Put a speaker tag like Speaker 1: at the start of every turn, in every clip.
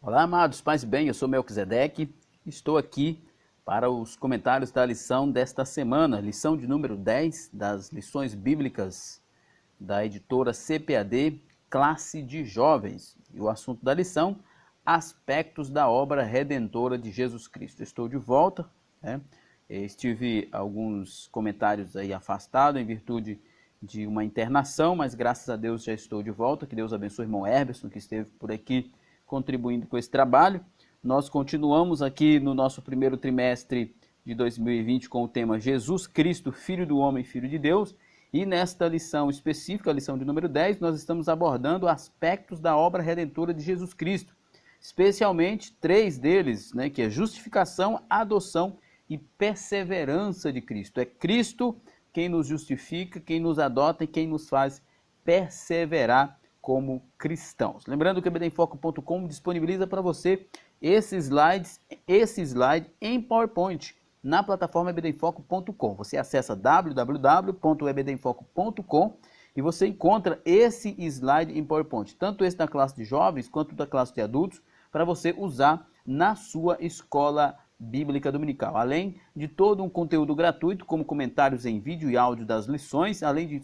Speaker 1: Olá, amados, paz e bem, eu sou Melquisedeque, estou aqui para os comentários da lição desta semana, lição de número 10 das lições bíblicas da editora CPAD, Classe de Jovens. E o assunto da lição, aspectos da obra redentora de Jesus Cristo. Estou de volta, né? Estive alguns comentários aí afastado em virtude de uma internação, mas graças a Deus já estou de volta. Que Deus abençoe o irmão Herberson, que esteve por aqui contribuindo com esse trabalho. Nós continuamos aqui no nosso primeiro trimestre de 2020 com o tema Jesus Cristo, Filho do Homem, Filho de Deus. E nesta lição específica, a lição de número 10, nós estamos abordando aspectos da obra redentora de Jesus Cristo. Especialmente três deles, né, que é justificação, adoção e perseverança de Cristo. É Cristo quem nos justifica, quem nos adota e quem nos faz perseverar como cristãos. Lembrando que o ebdenfoco.com disponibiliza para você esse slide em PowerPoint na plataforma ebdenfoco.com. Você acessa www.ebdenfoco.com e você encontra esse slide em PowerPoint, tanto esse da classe de jovens quanto da classe de adultos, para você usar na sua escola bíblica dominical. Além de todo um conteúdo gratuito, como comentários em vídeo e áudio das lições, além de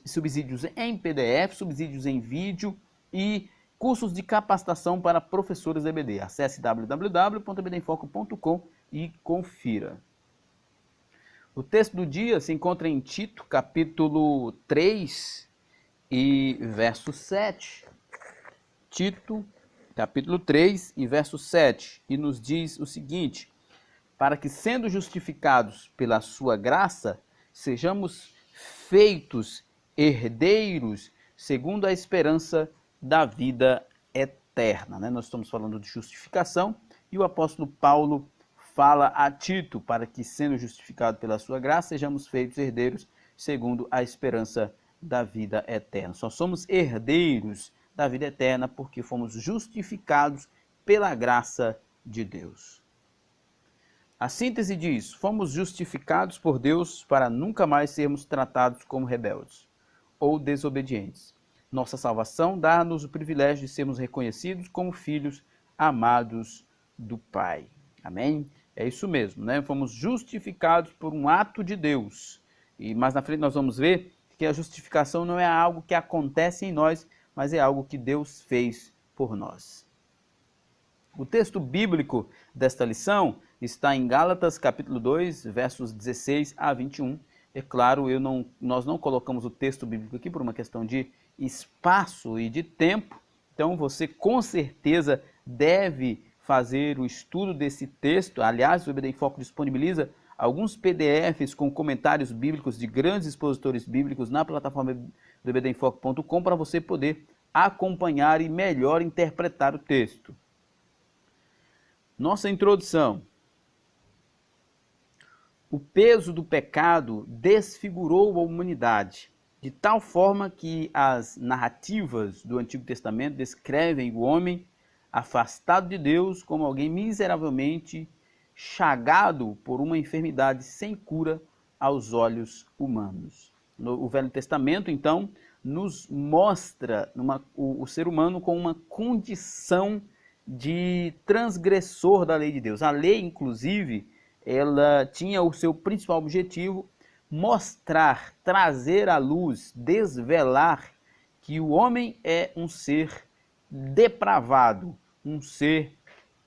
Speaker 1: subsídios em PDF, subsídios em vídeo e cursos de capacitação para professores EBD. Acesse www.ebdenfoco.com e confira. O texto do dia se encontra em Tito, capítulo 3 e verso 7. Tito, capítulo 3 e verso 7, e nos diz o seguinte: para que, sendo justificados pela sua graça, sejamos feitos herdeiros segundo a esperança da vida eterna. Nós estamos falando de justificação e o apóstolo Paulo fala a Tito para que, sendo justificado pela sua graça, sejamos feitos herdeiros segundo a esperança da vida eterna. Só somos herdeiros da vida eterna porque fomos justificados pela graça de Deus. A síntese diz: fomos justificados por Deus para nunca mais sermos tratados como rebeldes ou desobedientes. Nossa salvação dá-nos o privilégio de sermos reconhecidos como filhos amados do Pai. Amém? É isso mesmo, né? Fomos justificados por um ato de Deus. E mais na frente nós vamos ver que a justificação não é algo que acontece em nós, mas é algo que Deus fez por nós. O texto bíblico desta lição está em Gálatas capítulo 2, versos 16 a 21. É claro, nós não colocamos o texto bíblico aqui por uma questão de espaço e de tempo, então você com certeza deve fazer o estudo desse texto. Aliás, o EBD em Foco disponibiliza alguns PDFs com comentários bíblicos de grandes expositores bíblicos na plataforma do ebdenfoco.com para você poder acompanhar e melhor interpretar o texto. Nossa introdução. O peso do pecado desfigurou a humanidade, de tal forma que as narrativas do Antigo Testamento descrevem o homem afastado de Deus como alguém miseravelmente chagado por uma enfermidade sem cura aos olhos humanos. O Velho Testamento, então, nos mostra o ser humano com uma condição de transgressor da lei de Deus. A lei, inclusive, ela tinha o seu principal objetivo mostrar, trazer à luz, desvelar que o homem é um ser depravado, um ser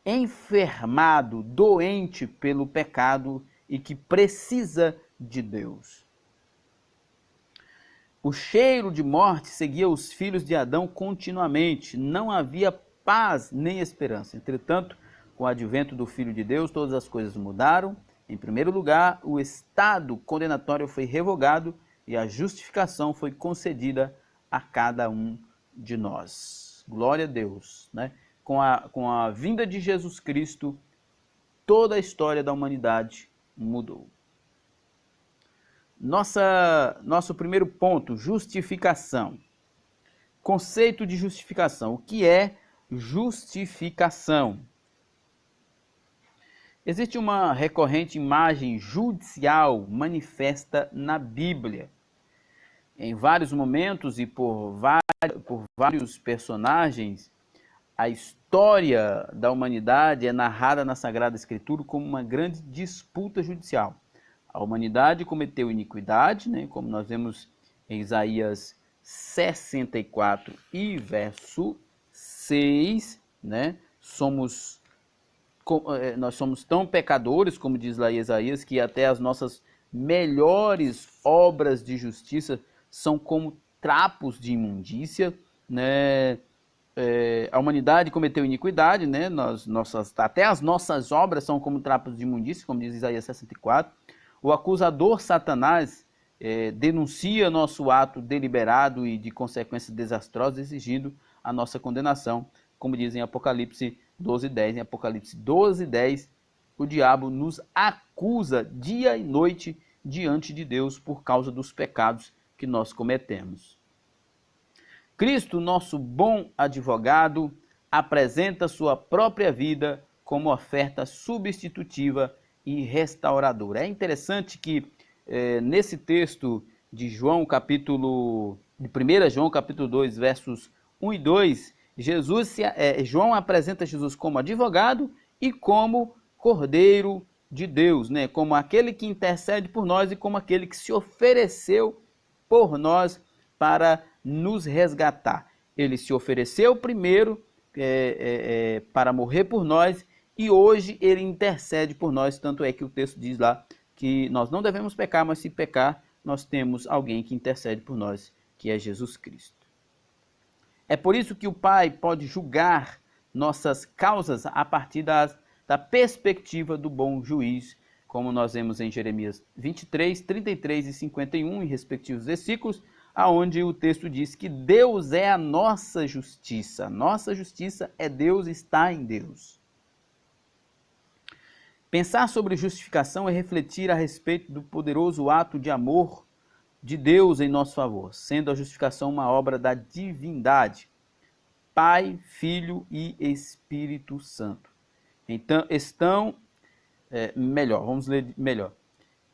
Speaker 1: enfermado, doente pelo pecado e que precisa de Deus. O cheiro de morte seguia os filhos de Adão continuamente, não havia paz nem esperança. Entretanto, com o advento do Filho de Deus, todas as coisas mudaram. Em primeiro lugar, o estado condenatório foi revogado e a justificação foi concedida a cada um de nós. Glória a Deus, né? Com a vinda de Jesus Cristo, toda a história da humanidade mudou. Nosso primeiro ponto, justificação. Conceito de justificação. O que é justificação? Existe uma recorrente imagem judicial manifesta na Bíblia. Em vários momentos e por vários personagens, a história da humanidade é narrada na Sagrada Escritura como uma grande disputa judicial. A humanidade cometeu iniquidade, né, como nós vemos em Isaías 64 e verso 6, né, nós somos tão pecadores, como diz lá Isaías, que até as nossas melhores obras de justiça são como trapos de imundícia, né? A humanidade cometeu iniquidade, né? Até as nossas obras são como trapos de imundícia, como diz Isaías 64. O acusador Satanás denuncia nosso ato deliberado e de consequências desastrosas, exigindo a nossa condenação, como diz em Apocalipse 12:10. Em Apocalipse 12:10, o diabo nos acusa dia e noite diante de Deus por causa dos pecados que nós cometemos. Cristo, nosso bom advogado, apresenta sua própria vida como oferta substitutiva e restauradora. É interessante que nesse texto de João, de 1 João, capítulo 2, versos 1 e 2, João apresenta Jesus como advogado e como Cordeiro de Deus, né? Como aquele que intercede por nós e como aquele que se ofereceu por nós para nos resgatar. Ele se ofereceu primeiro para morrer por nós e hoje ele intercede por nós, tanto é que o texto diz lá que nós não devemos pecar, mas se pecar, nós temos alguém que intercede por nós, que é Jesus Cristo. É por isso que o Pai pode julgar nossas causas a partir da perspectiva do bom juiz, como nós vemos em Jeremias 23, 33 e 51, em respectivos versículos, aonde o texto diz que Deus é a nossa justiça. Nossa justiça é Deus, está em Deus. Pensar sobre justificação é refletir a respeito do poderoso ato de amor de Deus em nosso favor, sendo a justificação uma obra da divindade, Pai, Filho e Espírito Santo. Então, vamos ler melhor.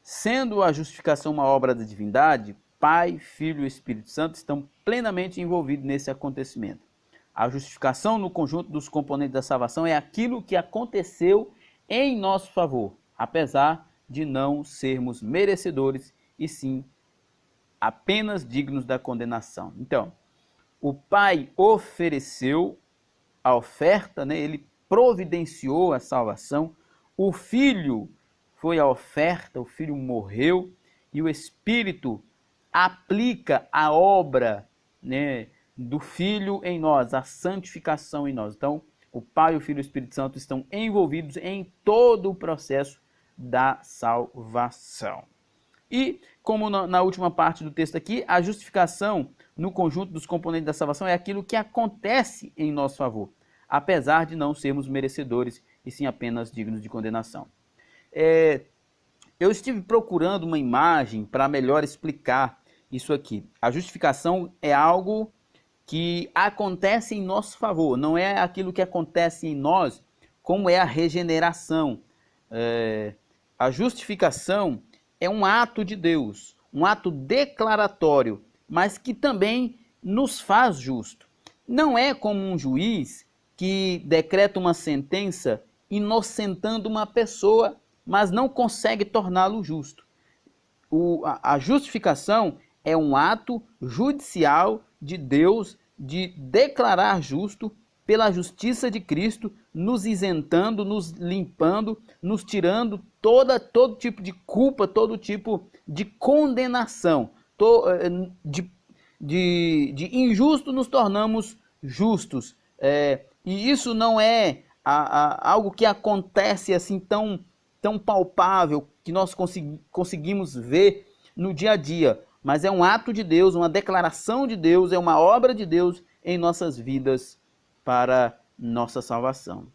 Speaker 1: Sendo a justificação uma obra da divindade, Pai, Filho e Espírito Santo estão plenamente envolvidos nesse acontecimento. A justificação no conjunto dos componentes da salvação é aquilo que aconteceu em nosso favor, apesar de não sermos merecedores e sim apenas dignos da condenação. Então, o Pai ofereceu a oferta, né? Ele providenciou a salvação, o Filho foi a oferta, o Filho morreu e o Espírito aplica a obra, né, do Filho em nós, a santificação em nós. Então, o Pai, o Filho e o Espírito Santo estão envolvidos em todo o processo da salvação. E, como na última parte do texto aqui, a justificação no conjunto dos componentes da salvação é aquilo que acontece em nosso favor, apesar de não sermos merecedores e sim apenas dignos de condenação. Eu estive procurando uma imagem para melhor explicar isso aqui. A justificação é algo que acontece em nosso favor, não é aquilo que acontece em nós, como é a regeneração. A justificação é um ato de Deus, um ato declaratório, mas que também nos faz justo. Não é como um juiz que decreta uma sentença inocentando uma pessoa, mas não consegue torná-lo justo. A justificação é um ato judicial de Deus de declarar justo pela justiça de Cristo, nos isentando, nos limpando, nos tirando todo tipo de culpa, todo tipo de condenação. De injusto nos tornamos justos. E isso não é algo que acontece assim tão palpável, que nós conseguimos ver no dia a dia, mas é um ato de Deus, uma declaração de Deus, é uma obra de Deus em nossas vidas para nossa salvação.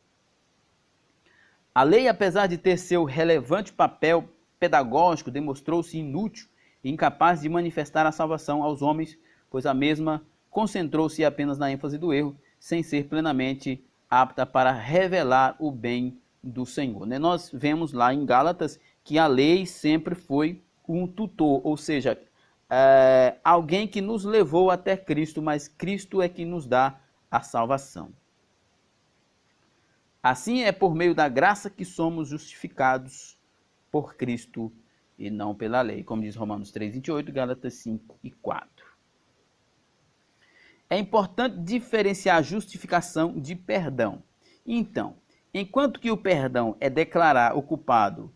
Speaker 1: A lei, apesar de ter seu relevante papel pedagógico, demonstrou-se inútil e incapaz de manifestar a salvação aos homens, pois a mesma concentrou-se apenas na ênfase do erro, sem ser plenamente apta para revelar o bem do Senhor. Nós vemos lá em Gálatas que a lei sempre foi um tutor, ou seja, alguém que nos levou até Cristo, mas Cristo é que nos dá a salvação. Assim é por meio da graça que somos justificados por Cristo e não pela lei, como diz Romanos 3:28, Gálatas 5:4. É importante diferenciar justificação de perdão. Então, enquanto que o perdão é declarar o culpado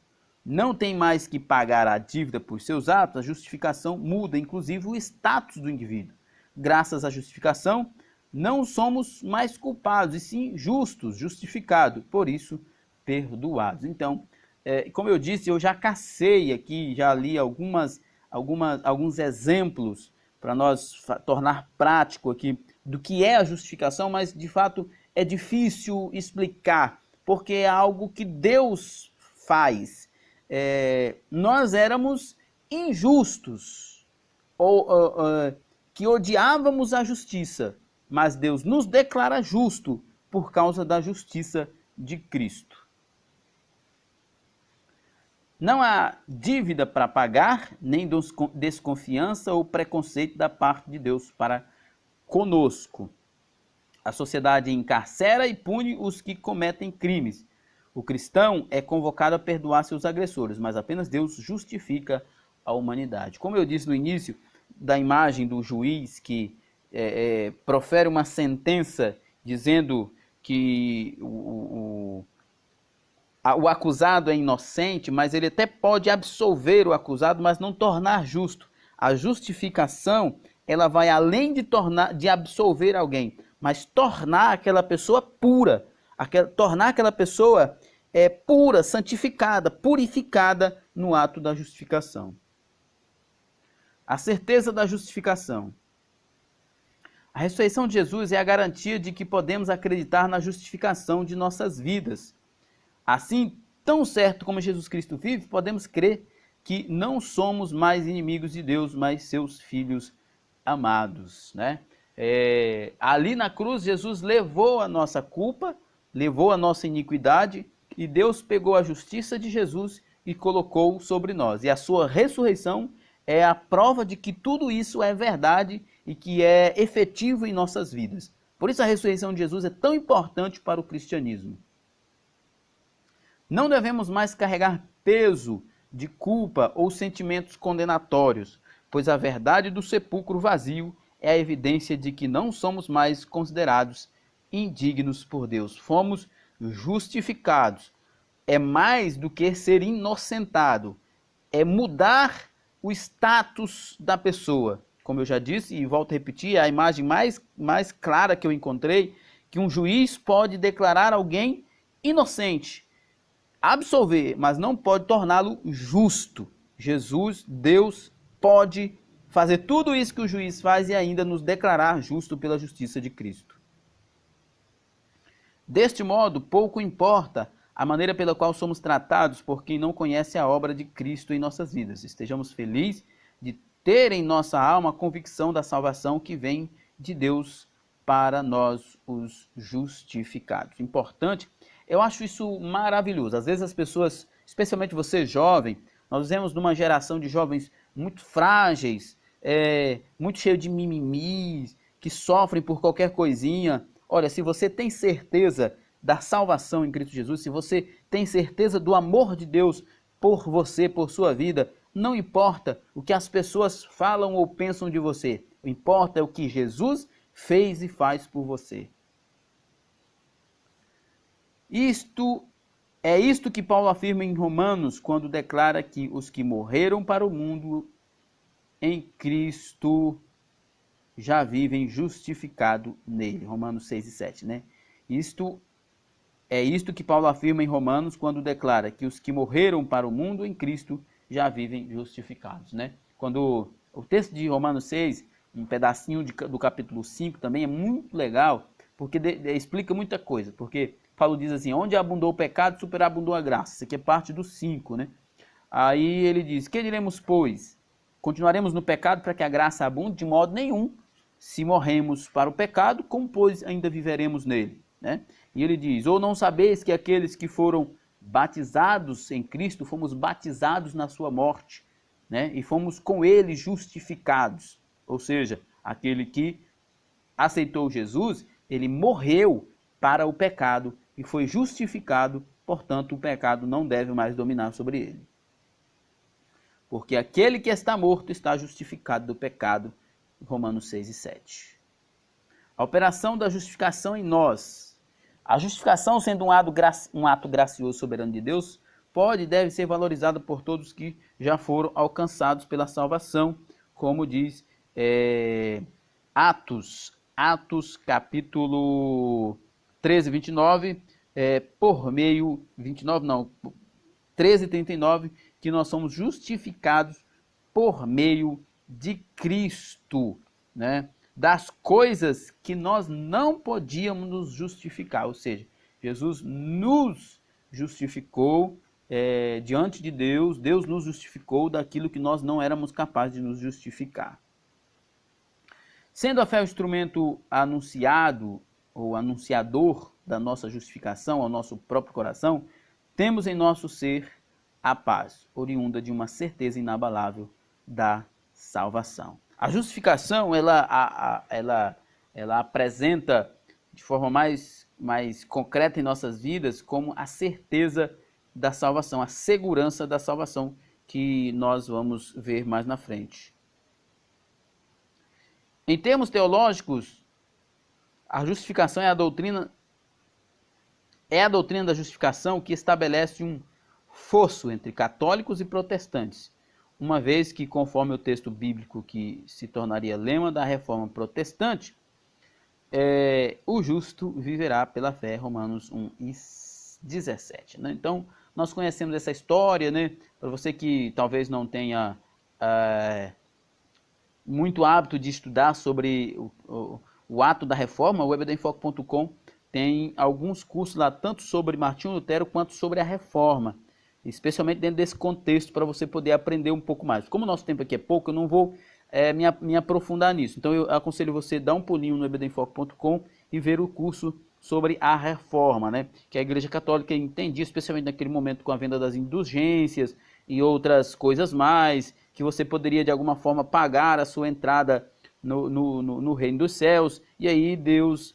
Speaker 1: não tem mais que pagar a dívida por seus atos, a justificação muda, inclusive, o status do indivíduo. Graças à justificação, não somos mais culpados, e sim justos, justificados, por isso, perdoados. Então, como eu disse, eu já cacei aqui, já li alguns exemplos para nós tornar prático aqui do que é a justificação, mas de fato é difícil explicar, porque é algo que Deus faz. Nós éramos injustos, que odiávamos a justiça, mas Deus nos declara justo por causa da justiça de Cristo. Não há dívida para pagar, nem desconfiança ou preconceito da parte de Deus para conosco. A sociedade encarcera e pune os que cometem crimes. O cristão é convocado a perdoar seus agressores, mas apenas Deus justifica a humanidade. Como eu disse no início, da imagem do juiz que profere uma sentença dizendo que o acusado é inocente, mas ele até pode absolver o acusado, mas não tornar justo. A justificação, ela vai além de absolver alguém, mas tornar aquela pessoa pura, tornar aquela pessoa pura, santificada, purificada no ato da justificação. A certeza da justificação. A ressurreição de Jesus é a garantia de que podemos acreditar na justificação de nossas vidas. Assim, tão certo como Jesus Cristo vive, podemos crer que não somos mais inimigos de Deus, mas seus filhos amados, né? Ali na cruz, Jesus levou a nossa culpa, levou a nossa iniquidade, e Deus pegou a justiça de Jesus e colocou sobre nós. E a sua ressurreição é a prova de que tudo isso é verdade e que é efetivo em nossas vidas. Por isso a ressurreição de Jesus é tão importante para o cristianismo. Não devemos mais carregar peso de culpa ou sentimentos condenatórios, pois a verdade do sepulcro vazio é a evidência de que não somos mais considerados indignos por Deus. Fomos justificados. É mais do que ser inocentado. É mudar o status da pessoa. Como eu já disse e volto a repetir, a imagem mais clara que eu encontrei, que um juiz pode declarar alguém inocente, absolver, mas não pode torná-lo justo. Jesus, Deus, pode fazer tudo isso que o juiz faz e ainda nos declarar justo pela justiça de Cristo. Deste modo, pouco importa a maneira pela qual somos tratados por quem não conhece a obra de Cristo em nossas vidas. Estejamos felizes de ter em nossa alma a convicção da salvação que vem de Deus para nós, os justificados. Importante, eu acho isso maravilhoso. Às vezes as pessoas, especialmente você jovem, nós vivemos numa geração de jovens muito frágeis, muito cheio de mimimis, que sofrem por qualquer coisinha. Olha, se você tem certeza da salvação em Cristo Jesus, se você tem certeza do amor de Deus por você, por sua vida, não importa o que as pessoas falam ou pensam de você. O que importa é o que Jesus fez e faz por você. Isto que Paulo afirma em Romanos, quando declara que os que morreram para o mundo em Cristo já vivem justificado nele. Romanos 6 e 7, né? Isto que Paulo afirma em Romanos quando declara que os que morreram para o mundo em Cristo já vivem justificados, né? Quando o texto de Romanos 6, um pedacinho do capítulo 5 também é muito legal, porque explica muita coisa, porque Paulo diz assim, onde abundou o pecado, superabundou a graça. Isso aqui é parte do 5, né? Aí ele diz, que diremos, pois? Continuaremos no pecado para que a graça abunde? De modo nenhum. Se morremos para o pecado, como, pois, ainda viveremos nele? Né? E ele diz, ou não sabeis que aqueles que foram batizados em Cristo, fomos batizados na sua morte, né? E fomos com ele justificados. Ou seja, aquele que aceitou Jesus, ele morreu para o pecado e foi justificado, portanto o pecado não deve mais dominar sobre ele. Porque aquele que está morto está justificado do pecado, Romanos 6 e 7. A operação da justificação em nós. A justificação, sendo um ato gracioso soberano de Deus, pode e deve ser valorizada por todos que já foram alcançados pela salvação, como diz Atos capítulo 13, 29, por meio, 29 não, 13, 39, que nós somos justificados por meio de Cristo, né? Das coisas que nós não podíamos nos justificar, ou seja, Jesus nos justificou diante de Deus, Deus nos justificou daquilo que nós não éramos capazes de nos justificar. Sendo a fé o instrumento anunciado ou anunciador da nossa justificação ao nosso próprio coração, temos em nosso ser a paz, oriunda de uma certeza inabalável da salvação. A justificação, ela apresenta de forma mais concreta em nossas vidas como a certeza da salvação, a segurança da salvação, que nós vamos ver mais na frente. Em termos teológicos, a justificação é a doutrina da justificação que estabelece um fosso entre católicos e protestantes, uma vez que, conforme o texto bíblico que se tornaria lema da reforma protestante, o justo viverá pela fé, Romanos 1:17. Né? Então, nós conhecemos essa história, né? Para você que talvez não tenha muito hábito de estudar sobre o ato da reforma, o ebdeemfoque.com tem alguns cursos lá, tanto sobre Martinho Lutero quanto sobre a reforma, especialmente dentro desse contexto, para você poder aprender um pouco mais. Como o nosso tempo aqui é pouco, eu não vou me aprofundar nisso. Então eu aconselho você a dar um pulinho no ebdeemfoque.com e ver o curso sobre a reforma, né? Que a Igreja Católica entendia, especialmente naquele momento com a venda das indulgências e outras coisas mais, que você poderia de alguma forma pagar a sua entrada no reino dos céus. E aí Deus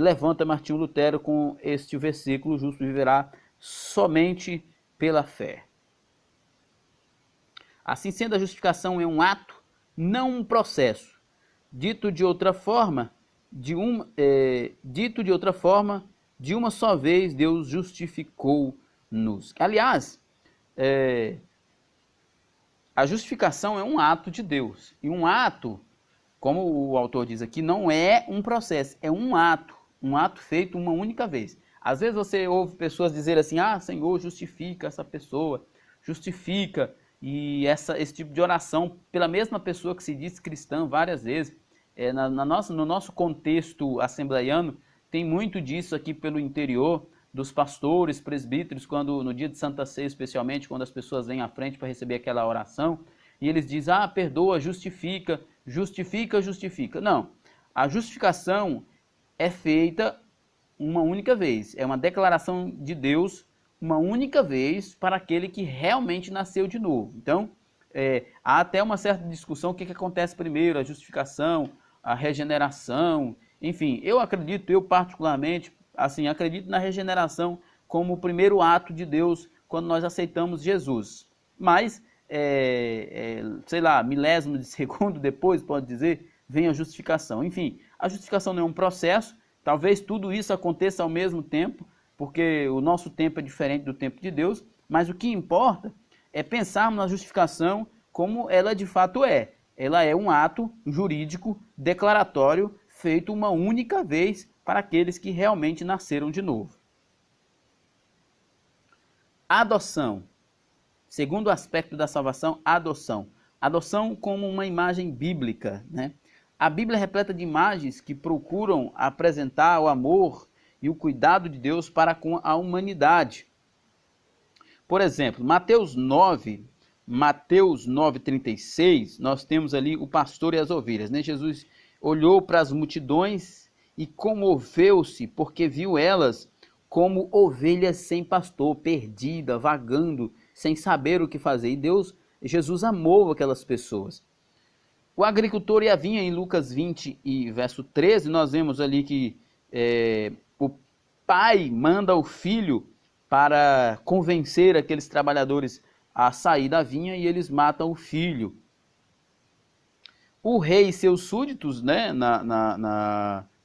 Speaker 1: levanta Martinho Lutero com este versículo: o justo viverá somente pela fé. Assim sendo, a justificação é um ato, não um processo. Dito de outra forma, de uma só vez Deus justificou-nos. Aliás, a justificação é um ato de Deus. E um ato, como o autor diz aqui, não é um processo, é um ato feito uma única vez. Às vezes você ouve pessoas dizer assim: ah, Senhor, justifica essa pessoa, justifica, e esse tipo de oração pela mesma pessoa que se diz cristã várias vezes. No nosso contexto assembleiano, tem muito disso aqui pelo interior, dos pastores, presbíteros, quando no dia de Santa Ceia, especialmente, quando as pessoas vêm à frente para receber aquela oração, e eles dizem: ah, perdoa, justifica, justifica, justifica. Não, a justificação é feita uma única vez, é uma declaração de Deus uma única vez para aquele que realmente nasceu de novo. Então, há até uma certa discussão o que acontece primeiro, a justificação, a regeneração, enfim, eu particularmente, assim, acredito na regeneração como o primeiro ato de Deus quando nós aceitamos Jesus. Mas, sei lá, milésimo de segundo depois, pode dizer, vem a justificação. Enfim, a justificação não é um processo, talvez tudo isso aconteça ao mesmo tempo, porque o nosso tempo é diferente do tempo de Deus, mas o que importa é pensarmos na justificação como ela de fato é. Ela é um ato jurídico, declaratório, feito uma única vez para aqueles que realmente nasceram de novo. Adoção. Segundo aspecto da salvação, adoção. Adoção como uma imagem bíblica, né? A Bíblia é repleta de imagens que procuram apresentar o amor e o cuidado de Deus para com a humanidade. Por exemplo, Mateus 9:36, nós temos ali o pastor e as ovelhas, né? Jesus olhou para as multidões e comoveu-se, porque viu elas como ovelhas sem pastor, perdida, vagando, sem saber o que fazer. E Jesus amou aquelas pessoas. O agricultor e a vinha, em Lucas 20 e verso 13, nós vemos ali que o pai manda o filho para convencer aqueles trabalhadores a sair da vinha e eles matam o filho. O rei e seus súditos, né,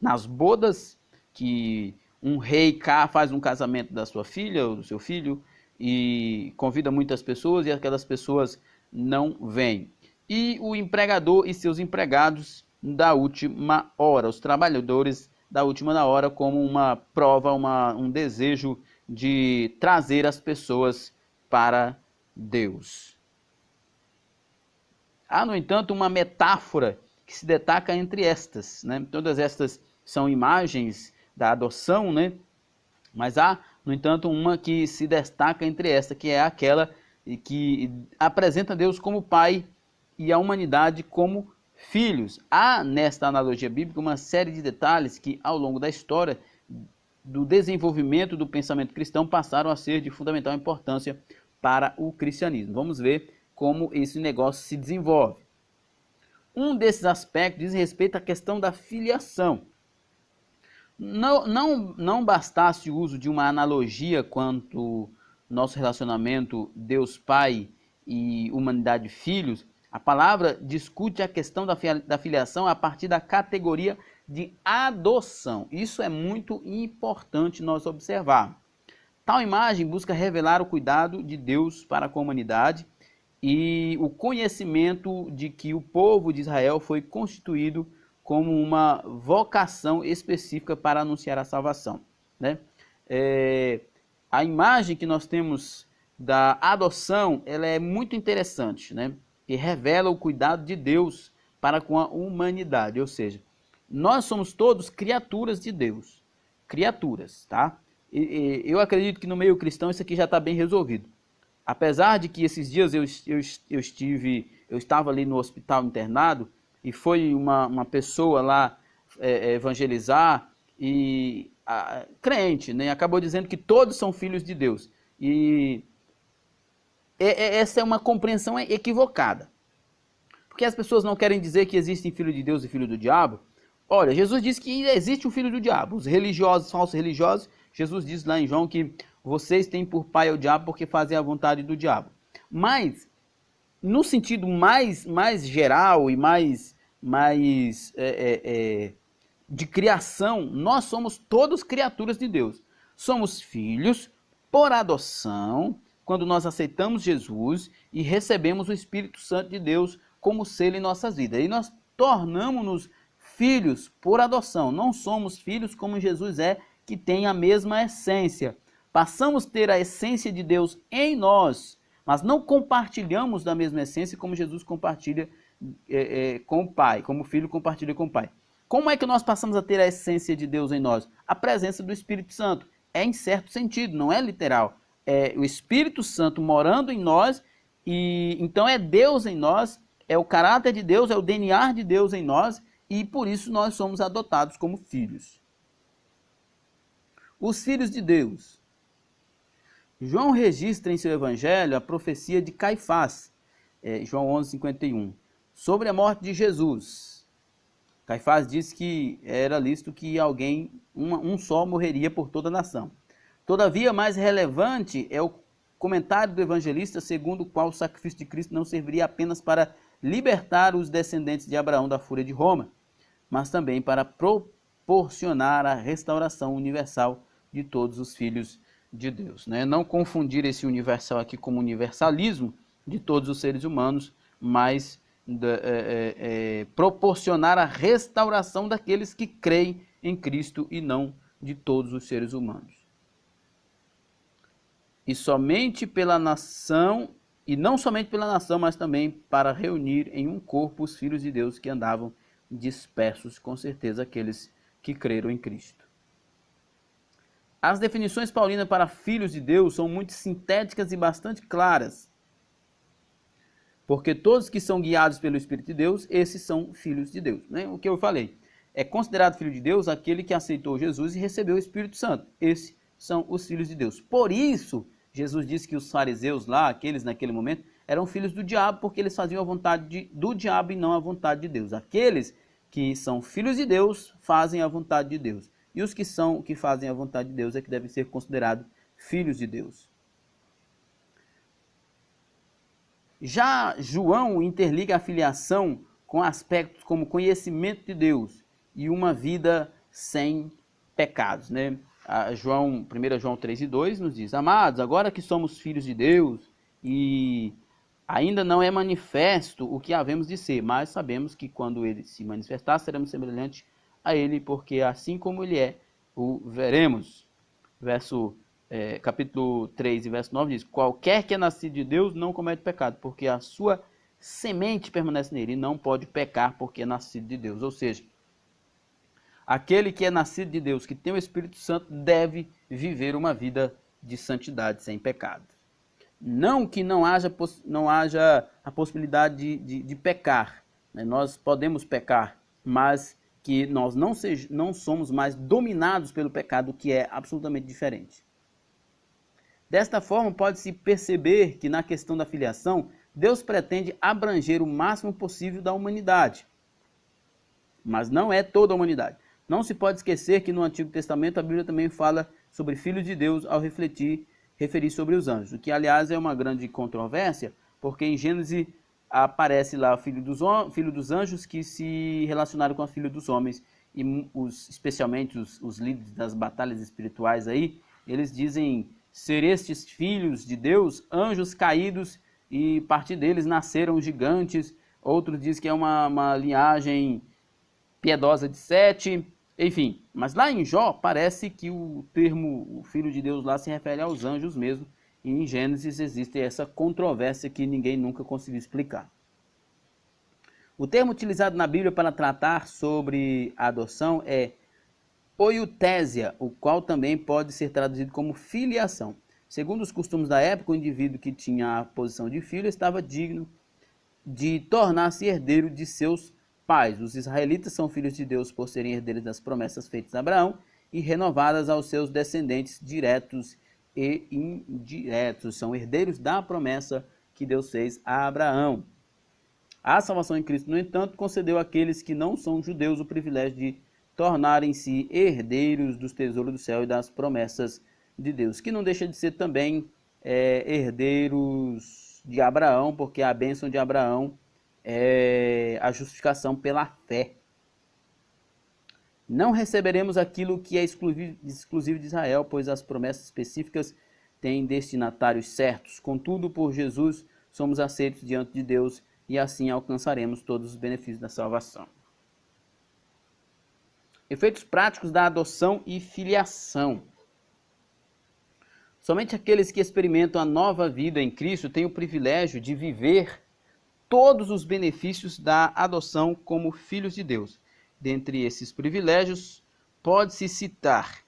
Speaker 1: nas bodas, que um rei cá faz um casamento da sua filha ou do seu filho e convida muitas pessoas e aquelas pessoas não vêm. E o empregador e seus empregados da última hora, os trabalhadores da última hora, como uma prova, um desejo de trazer as pessoas para Deus. Há, no entanto, uma metáfora que se destaca entre estas, né? Todas estas são imagens da adoção, né? Mas há, no entanto, uma que se destaca entre esta, que é aquela que apresenta Deus como pai e a humanidade como filhos. Há nesta analogia bíblica uma série de detalhes que, ao longo da história do desenvolvimento do pensamento cristão, passaram a ser de fundamental importância para o cristianismo. Vamos ver como esse negócio se desenvolve. Um desses aspectos diz respeito à questão da filiação. Não bastasse o uso de uma analogia quanto nosso relacionamento Deus Pai e humanidade filhos, a palavra discute a questão da filiação a partir da categoria de adoção. Isso é muito importante nós observarmos. Tal imagem busca revelar o cuidado de Deus para com a humanidade e o conhecimento de que o povo de Israel foi constituído como uma vocação específica para anunciar a salvação, né? A imagem que nós temos da adoção, ela é muito interessante, né? E revela o cuidado de Deus para com a humanidade, ou seja, nós somos todos criaturas de Deus, criaturas, tá? Eu acredito que no meio cristão isso aqui já está bem resolvido. Apesar de que esses dias eu estava ali no hospital internado e foi uma pessoa lá evangelizar e crente, né, acabou dizendo que todos são filhos de Deus. E essa é uma compreensão equivocada. Porque as pessoas não querem dizer que existem filho de Deus e filho do diabo. Olha, Jesus disse que existe um filho do diabo. Os religiosos, falsos religiosos, Jesus diz lá em João que vocês têm por pai o diabo porque fazem a vontade do diabo. Mas, no sentido mais geral e mais de criação, nós somos todos criaturas de Deus. Somos filhos por adoção, quando nós aceitamos Jesus e recebemos o Espírito Santo de Deus como selo em nossas vidas. E nós tornamos-nos filhos por adoção. Não somos filhos como Jesus é, que tem a mesma essência. Passamos a ter a essência de Deus em nós, mas não compartilhamos da mesma essência como Jesus compartilha com o Pai, como o Filho compartilha com o Pai. Como é que nós passamos a ter a essência de Deus em nós? A presença do Espírito Santo. É em certo sentido, não é literal. É o Espírito Santo morando em nós, e então é Deus em nós, é o caráter de Deus, é o DNA de Deus em nós, e por isso nós somos adotados como filhos. Os filhos de Deus. João registra em seu evangelho a profecia de Caifás, João 11:51, sobre a morte de Jesus. Caifás disse que era lícito que alguém, um só, morreria por toda a nação. Todavia, mais relevante é o comentário do evangelista, segundo o qual o sacrifício de Cristo não serviria apenas para libertar os descendentes de Abraão da fúria de Roma, mas também para proporcionar a restauração universal de todos os filhos de Deus, né? Não confundir esse universal aqui como universalismo de todos os seres humanos, mas proporcionar a restauração daqueles que creem em Cristo e não de todos os seres humanos. E somente pela nação, e não somente pela nação, mas também para reunir em um corpo os filhos de Deus que andavam dispersos, com certeza aqueles que creram em Cristo. As definições paulinas para filhos de Deus são muito sintéticas e bastante claras. Porque todos que são guiados pelo Espírito de Deus, esses são filhos de Deus, né? O que eu falei. É considerado filho de Deus aquele que aceitou Jesus e recebeu o Espírito Santo. Esses são os filhos de Deus. Por isso, Jesus disse que os fariseus lá, aqueles naquele momento, eram filhos do diabo, porque eles faziam a vontade do diabo e não a vontade de Deus. Aqueles que são filhos de Deus fazem a vontade de Deus. e os que fazem a vontade de Deus é que devem ser considerados filhos de Deus. Já João interliga a filiação com aspectos como conhecimento de Deus e uma vida sem pecados, né? 1 João 3:2 nos diz: Amados, agora que somos filhos de Deus e ainda não é manifesto o que havemos de ser, mas sabemos que quando ele se manifestar, seremos semelhantes a ele, porque assim como ele é, o veremos. Capítulo 3 e verso 9 diz: Qualquer que é nascido de Deus não comete pecado, porque a sua semente permanece nele, e não pode pecar porque é nascido de Deus. Ou seja, aquele que é nascido de Deus, que tem o Espírito Santo, deve viver uma vida de santidade, sem pecado. Não que não haja a possibilidade de pecar, né? Nós podemos pecar, mas que nós não somos mais dominados pelo pecado, que é absolutamente diferente. Desta forma, pode-se perceber que na questão da filiação, Deus pretende abranger o máximo possível da humanidade, mas não é toda a humanidade. Não se pode esquecer que no Antigo Testamento a Bíblia também fala sobre filhos de Deus ao referir sobre os anjos, o que aliás é uma grande controvérsia, porque em Gênesis aparece lá o filho dos anjos que se relacionaram com o filho dos homens, e especialmente os líderes das batalhas espirituais aí, eles dizem ser estes filhos de Deus, anjos caídos, e a partir deles nasceram gigantes. Outros dizem que é uma linhagem piedosa de Sete, enfim. Mas lá em Jó, parece que o termo o filho de Deus lá se refere aos anjos mesmo, e em Gênesis existe essa controvérsia que ninguém nunca conseguiu explicar. O termo utilizado na Bíblia para tratar sobre a adoção é oiutésia, o qual também pode ser traduzido como filiação. Segundo os costumes da época, o indivíduo que tinha a posição de filho estava digno de tornar-se herdeiro de seus pais. Os israelitas são filhos de Deus por serem herdeiros das promessas feitas a Abraão e renovadas aos seus descendentes diretos e indiretos. São herdeiros da promessa que Deus fez a Abraão. A salvação em Cristo, no entanto, concedeu àqueles que não são judeus o privilégio de tornarem-se herdeiros dos tesouros do céu e das promessas de Deus, que não deixa de ser também herdeiros de Abraão, porque a bênção de Abraão é a justificação pela fé. Não receberemos aquilo que é exclusivo de Israel, pois as promessas específicas têm destinatários certos. Contudo, por Jesus, somos aceitos diante de Deus e assim alcançaremos todos os benefícios da salvação. Efeitos práticos da adoção e filiação. Somente aqueles que experimentam a nova vida em Cristo têm o privilégio de viver todos os benefícios da adoção como filhos de Deus. Dentre esses privilégios, pode-se citar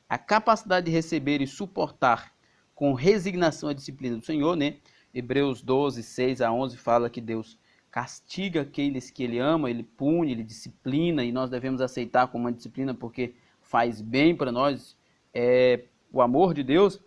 Speaker 1: a capacidade de receber e suportar com resignação a disciplina do Senhor, né? Hebreus 12, 6 a 11 fala que Deus castiga aqueles que Ele ama, Ele pune, Ele disciplina, e nós devemos aceitar como uma disciplina porque faz bem para nós, o amor de Deus.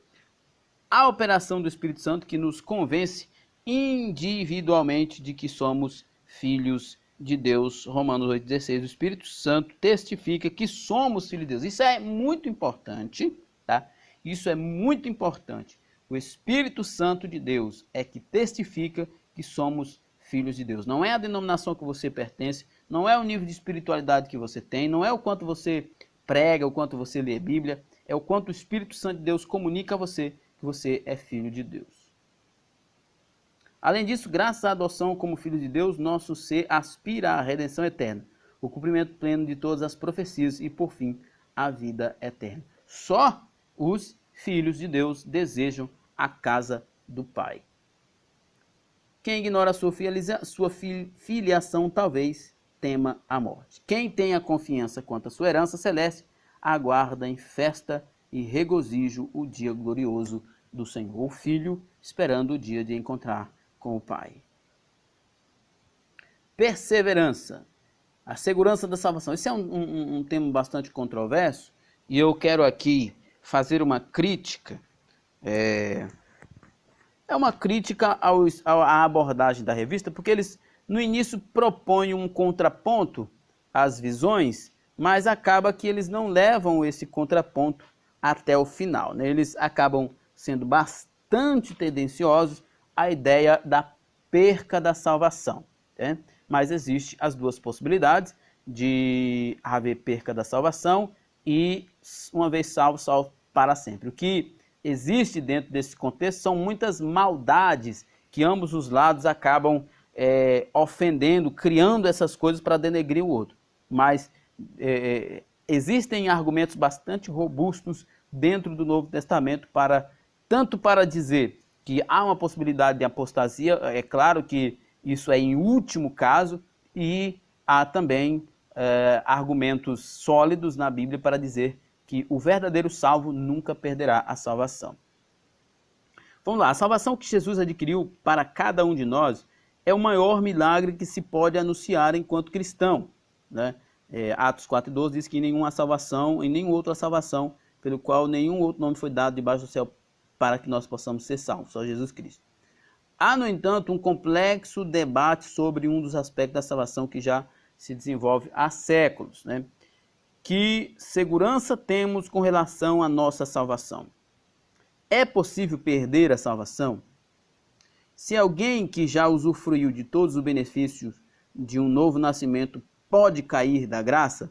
Speaker 1: A operação do Espírito Santo que nos convence individualmente de que somos filhos de Deus. Romanos 8,16, o Espírito Santo testifica que somos filhos de Deus. Isso é muito importante, tá? Isso é muito importante. O Espírito Santo de Deus é que testifica que somos filhos de Deus. Não é a denominação que você pertence, não é o nível de espiritualidade que você tem, não é o quanto você prega, o quanto você lê a Bíblia, é o quanto o Espírito Santo de Deus comunica a você que você é filho de Deus. Além disso, graças à adoção como filho de Deus, nosso ser aspira à redenção eterna, o cumprimento pleno de todas as profecias e, por fim, a vida eterna. Só os filhos de Deus desejam a casa do Pai. Quem ignora a sua filiação talvez tema a morte. Quem tem a confiança quanto à sua herança celeste, aguarda em festa e regozijo o dia glorioso do Senhor. O filho esperando o dia de encontrar com o Pai. Perseverança. A segurança da salvação. Esse é um tema bastante controverso e eu quero aqui fazer uma crítica. É uma crítica à abordagem da revista, porque eles no início propõem um contraponto às visões, mas acaba que eles não levam esse contraponto até o final, né? Eles acabam sendo bastante tendenciosos à ideia da perca da salvação, né? Mas existe as duas possibilidades de haver perca da salvação e, uma vez salvo, salvo para sempre. O que existe dentro desse contexto são muitas maldades que ambos os lados acabam ofendendo, criando essas coisas para denegrir o outro. Mas existem argumentos bastante robustos dentro do Novo Testamento tanto para dizer que há uma possibilidade de apostasia, é claro que isso é em último caso, e há também argumentos sólidos na Bíblia para dizer que o verdadeiro salvo nunca perderá a salvação. Vamos lá, a salvação que Jesus adquiriu para cada um de nós é o maior milagre que se pode anunciar enquanto cristão, né? Atos 4,12 diz que em nenhuma salvação, em nenhuma outra salvação, pelo qual nenhum outro nome foi dado debaixo do céu para que nós possamos ser salvos, só Jesus Cristo. Há, no entanto, um complexo debate sobre um dos aspectos da salvação que já se desenvolve há séculos, né? Que segurança temos com relação à nossa salvação? É possível perder a salvação? Se alguém que já usufruiu de todos os benefícios de um novo nascimento pode cair da graça?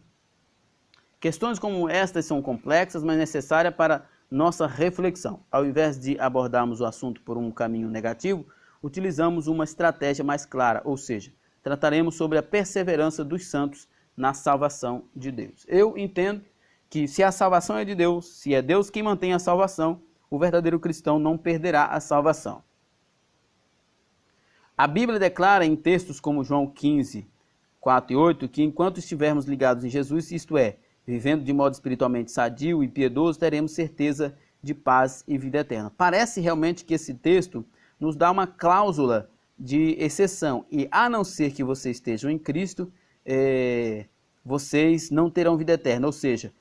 Speaker 1: Questões como estas são complexas, mas necessárias para nossa reflexão. Ao invés de abordarmos o assunto por um caminho negativo, utilizamos uma estratégia mais clara, ou seja, trataremos sobre a perseverança dos santos na salvação de Deus. Eu entendo que se a salvação é de Deus, se é Deus quem mantém a salvação, o verdadeiro cristão não perderá a salvação. A Bíblia declara em textos como João 15, 4 e 8, que enquanto estivermos ligados em Jesus, isto é, vivendo de modo espiritualmente sadio e piedoso, teremos certeza de paz e vida eterna. Parece realmente que esse texto nos dá uma cláusula de exceção, e a não ser que vocês estejam em Cristo, vocês não terão vida eterna. Ou seja,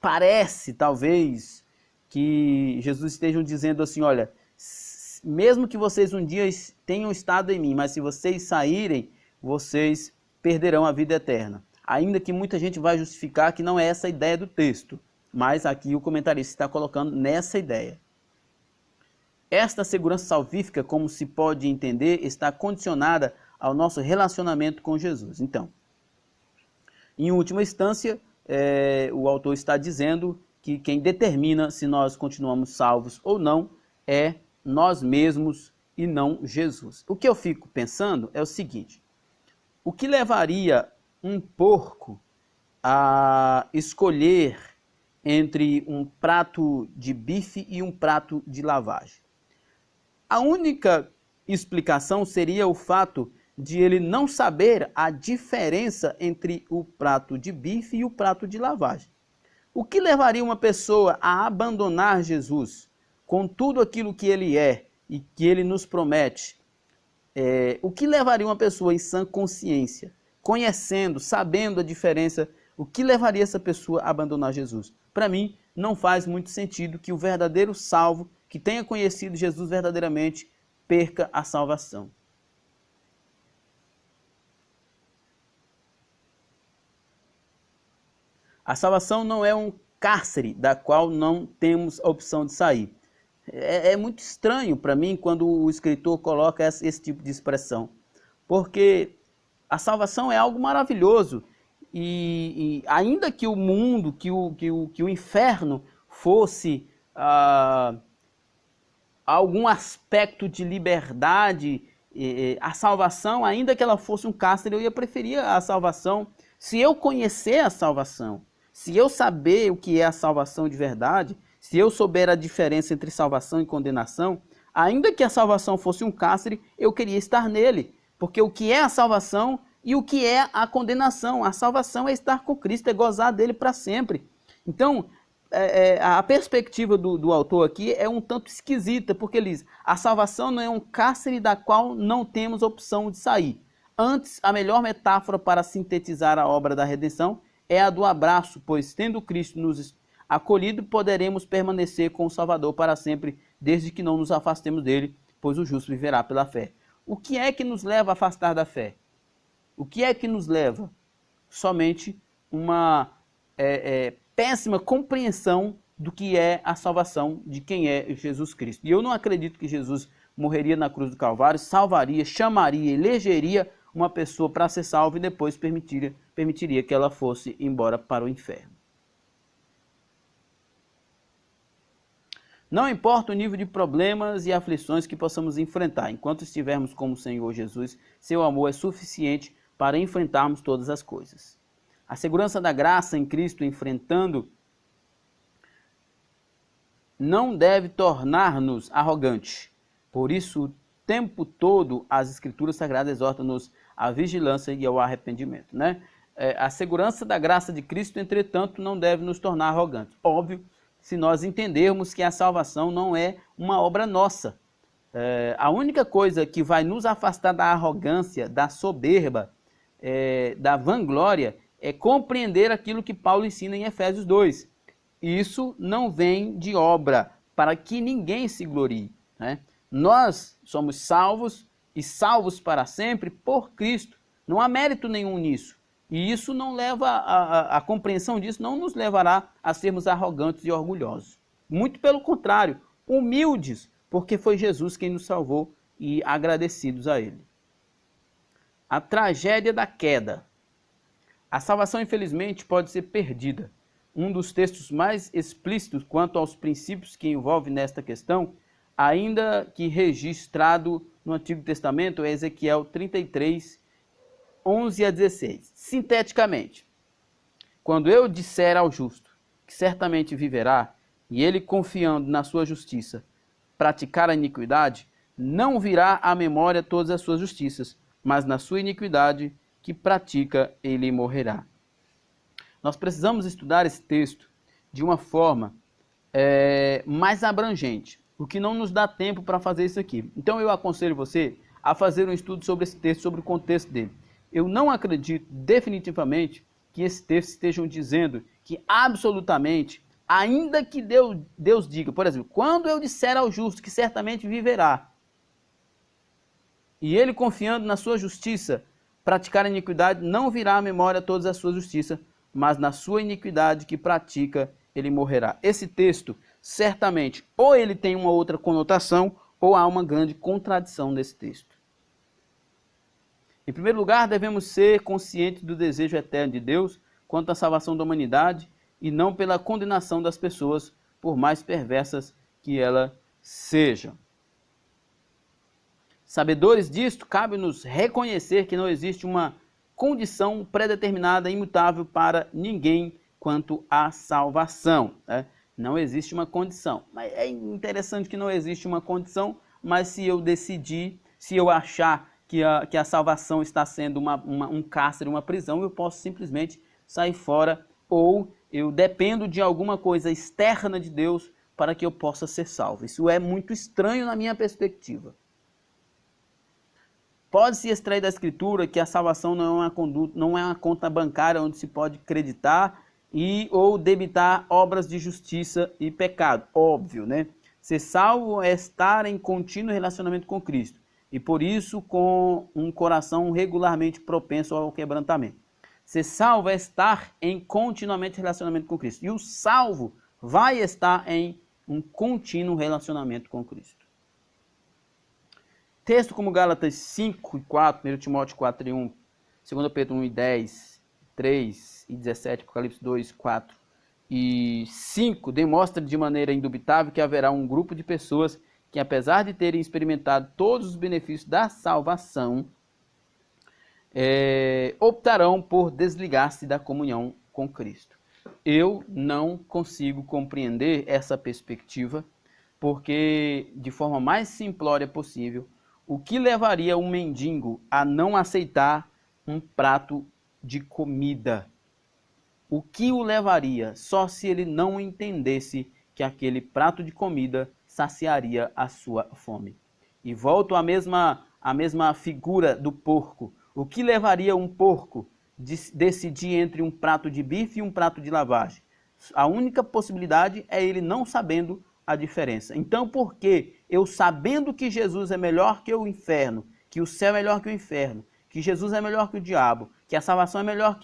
Speaker 1: parece talvez que Jesus esteja dizendo assim, olha, mesmo que vocês um dia tenham estado em mim, mas se vocês saírem, vocês perderão a vida eterna. Ainda que muita gente vai justificar que não é essa a ideia do texto, mas aqui o comentarista está colocando nessa ideia. Esta segurança salvífica, como se pode entender, está condicionada ao nosso relacionamento com Jesus. Então, em última instância, o autor está dizendo que quem determina se nós continuamos salvos ou não é nós mesmos e não Jesus. O que eu fico pensando é o seguinte: o que levaria um porco a escolher entre um prato de bife e um prato de lavagem? A única explicação seria o fato de ele não saber a diferença entre o prato de bife e o prato de lavagem. O que levaria uma pessoa a abandonar Jesus com tudo aquilo que ele é e que ele nos promete? O que levaria uma pessoa em sã consciência, conhecendo, sabendo a diferença, o que levaria essa pessoa a abandonar Jesus? Para mim, não faz muito sentido que o verdadeiro salvo, que tenha conhecido Jesus verdadeiramente, perca a salvação. A salvação não é um cárcere da qual não temos a opção de sair. É muito estranho para mim quando o escritor coloca esse tipo de expressão, porque a salvação é algo maravilhoso e ainda que o mundo, que o inferno fosse algum aspecto de liberdade, a salvação, ainda que ela fosse um cárcere, eu ia preferir a salvação. Se eu conhecer a salvação, se eu saber o que é a salvação de verdade, se eu souber a diferença entre salvação e condenação, ainda que a salvação fosse um cárcere, eu queria estar nele. Porque o que é a salvação e o que é a condenação? A salvação é estar com Cristo, é gozar dele para sempre. Então, a perspectiva do autor aqui é um tanto esquisita, porque ele diz, a salvação não é um cárcere da qual não temos opção de sair. Antes, a melhor metáfora para sintetizar a obra da redenção é a do abraço, pois tendo Cristo nos acolhido, poderemos permanecer com o Salvador para sempre, desde que não nos afastemos dele, pois o justo viverá pela fé. O que é que nos leva a afastar da fé? O que é que nos leva? Somente uma péssima compreensão do que é a salvação, de quem é Jesus Cristo. E eu não acredito que Jesus morreria na cruz do Calvário, salvaria, chamaria, elegeria uma pessoa para ser salva e depois permitiria que ela fosse embora para o inferno. Não importa o nível de problemas e aflições que possamos enfrentar, enquanto estivermos com o Senhor Jesus, seu amor é suficiente para enfrentarmos todas as coisas. A segurança da graça em Cristo enfrentando não deve tornar-nos arrogantes. Por isso, o tempo todo, as Escrituras Sagradas exortam-nos à vigilância e ao arrependimento, né? A segurança da graça de Cristo, entretanto, não deve nos tornar arrogantes. Óbvio, se nós entendermos que a salvação não é uma obra nossa. A única coisa que vai nos afastar da arrogância, da soberba, da vanglória, é compreender aquilo que Paulo ensina em Efésios 2. Isso não vem de obra, para que ninguém se glorie, né? Nós somos salvos e salvos para sempre por Cristo. Não há mérito nenhum nisso. E isso não leva, a compreensão disso não nos levará a sermos arrogantes e orgulhosos. Muito pelo contrário, humildes, porque foi Jesus quem nos salvou e agradecidos a Ele. A tragédia da queda. A salvação, infelizmente, pode ser perdida. Um dos textos mais explícitos quanto aos princípios que envolve nesta questão, ainda que registrado no Antigo Testamento, é Ezequiel 33, 11 a 16. Sinteticamente, quando eu disser ao justo que certamente viverá, e ele confiando na sua justiça praticar a iniquidade, não virá à memória todas as suas justiças, mas na sua iniquidade que pratica ele morrerá. Nós precisamos estudar esse texto de uma forma mais abrangente, o que não nos dá tempo para fazer isso aqui. Então eu aconselho você a fazer um estudo sobre esse texto, sobre o contexto dele. Eu não acredito definitivamente que esse texto estejam dizendo que absolutamente, ainda que Deus diga, por exemplo, quando eu disser ao justo que certamente viverá, e ele confiando na sua justiça, praticar a iniquidade, não virá à memória todas as suas justiças, mas na sua iniquidade que pratica, ele morrerá. Esse texto, certamente, ou ele tem uma outra conotação, ou há uma grande contradição nesse texto. Em primeiro lugar, devemos ser conscientes do desejo eterno de Deus quanto à salvação da humanidade e não pela condenação das pessoas, por mais perversas que elas sejam. Sabedores disto, cabe-nos reconhecer que não existe uma condição predeterminada, imutável para ninguém quanto à salvação, né? Não existe uma condição. Mas é interessante que não existe uma condição, mas se eu decidir, se eu achar que a salvação está sendo um cárcere, uma prisão, eu posso simplesmente sair fora, ou eu dependo de alguma coisa externa de Deus para que eu possa ser salvo. Isso é muito estranho na minha perspectiva. Pode-se extrair da Escritura que a salvação não é uma conta bancária onde se pode creditar ou debitar obras de justiça e pecado. Óbvio, né? Ser salvo é estar em contínuo relacionamento com Cristo. E por isso com um coração regularmente propenso ao quebrantamento. Ser salvo é estar em continuamente relacionamento com Cristo. E o salvo vai estar em um contínuo relacionamento com Cristo. Texto como Gálatas 5 e 4, 1 Timóteo 4 e 1, 2 Pedro 1 e 10, 3 e 17, Apocalipse 2, 4 e 5, demonstra de maneira indubitável que haverá um grupo de pessoas que, apesar de terem experimentado todos os benefícios da salvação, optarão por desligar-se da comunhão com Cristo. Eu não consigo compreender essa perspectiva, porque, de forma mais simplória possível, o que levaria um mendigo a não aceitar um prato de comida? O que o levaria? Só se ele não entendesse que aquele prato de comida saciaria a sua fome. E volto à mesma figura do porco. O que levaria um porco a decidir entre um prato de bife e um prato de lavagem? A única possibilidade é ele não sabendo a diferença. Então, por que eu, sabendo que Jesus é melhor que o inferno, que o céu é melhor que o inferno, que Jesus é melhor que o diabo, que a salvação é melhor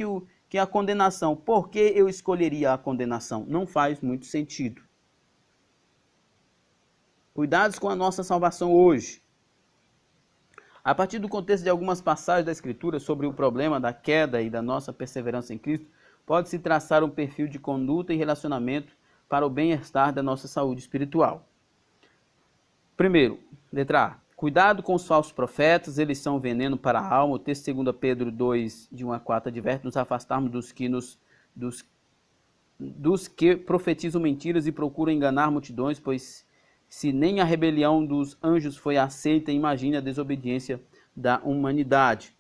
Speaker 1: que a condenação. Por que eu escolheria a condenação? Não faz muito sentido. Cuidados com a nossa salvação hoje. A partir do contexto de algumas passagens da Escritura sobre o problema da queda e da nossa perseverança em Cristo, pode-se traçar um perfil de conduta e relacionamento para o bem-estar da nossa saúde espiritual. Primeiro, letra A. Cuidado com os falsos profetas, eles são veneno para a alma. O texto 2 Pedro 2, de 1 a 4, adverte nos afastarmos dos que profetizam mentiras e procuram enganar multidões, pois se nem a rebelião dos anjos foi aceita, imagine a desobediência da humanidade.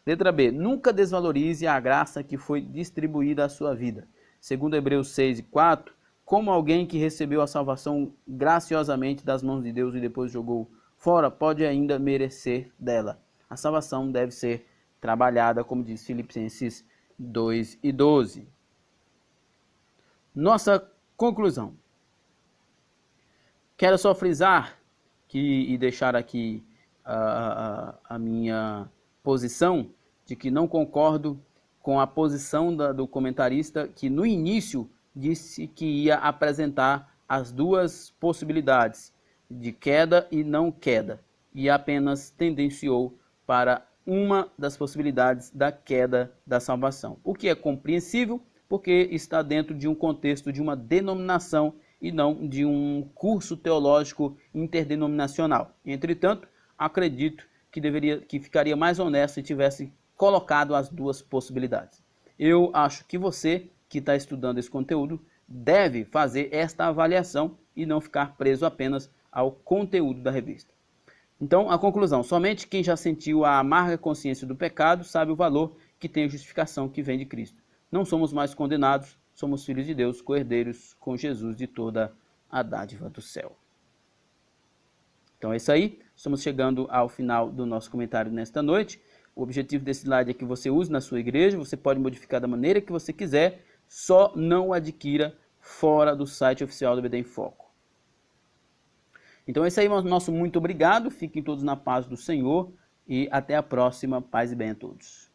Speaker 1: Letra B. Nunca desvalorize a graça que foi distribuída à sua vida. Segundo Hebreus 6 e 4, como alguém que recebeu a salvação graciosamente das mãos de Deus e depois jogou fora, pode ainda merecer dela. A salvação deve ser trabalhada, como diz Filipenses 2 e 12. Nossa conclusão. Quero só frisar e deixar aqui a minha posição de que não concordo com a posição do comentarista que no início disse que ia apresentar as duas possibilidades de queda e não queda e apenas tendenciou para uma das possibilidades da queda da salvação, o que é compreensível porque está dentro de um contexto de uma denominação e não de um curso teológico interdenominacional. Entretanto, acredito que ficaria mais honesto se tivesse colocado as duas possibilidades. Eu acho que você que está estudando esse conteúdo deve fazer esta avaliação e não ficar preso apenas ao conteúdo da revista. Então, a conclusão: somente quem já sentiu a amarga consciência do pecado sabe o valor que tem a justificação que vem de Cristo. Não somos mais condenados, somos filhos de Deus, co-herdeiros com Jesus de toda a dádiva do céu. Então é isso aí, estamos chegando ao final do nosso comentário nesta noite. O objetivo desse slide é que você use na sua igreja, você pode modificar da maneira que você quiser, só não o adquira fora do site oficial do EBD em Foco. Então é isso aí, nosso muito obrigado, fiquem todos na paz do Senhor e até a próxima, paz e bem a todos.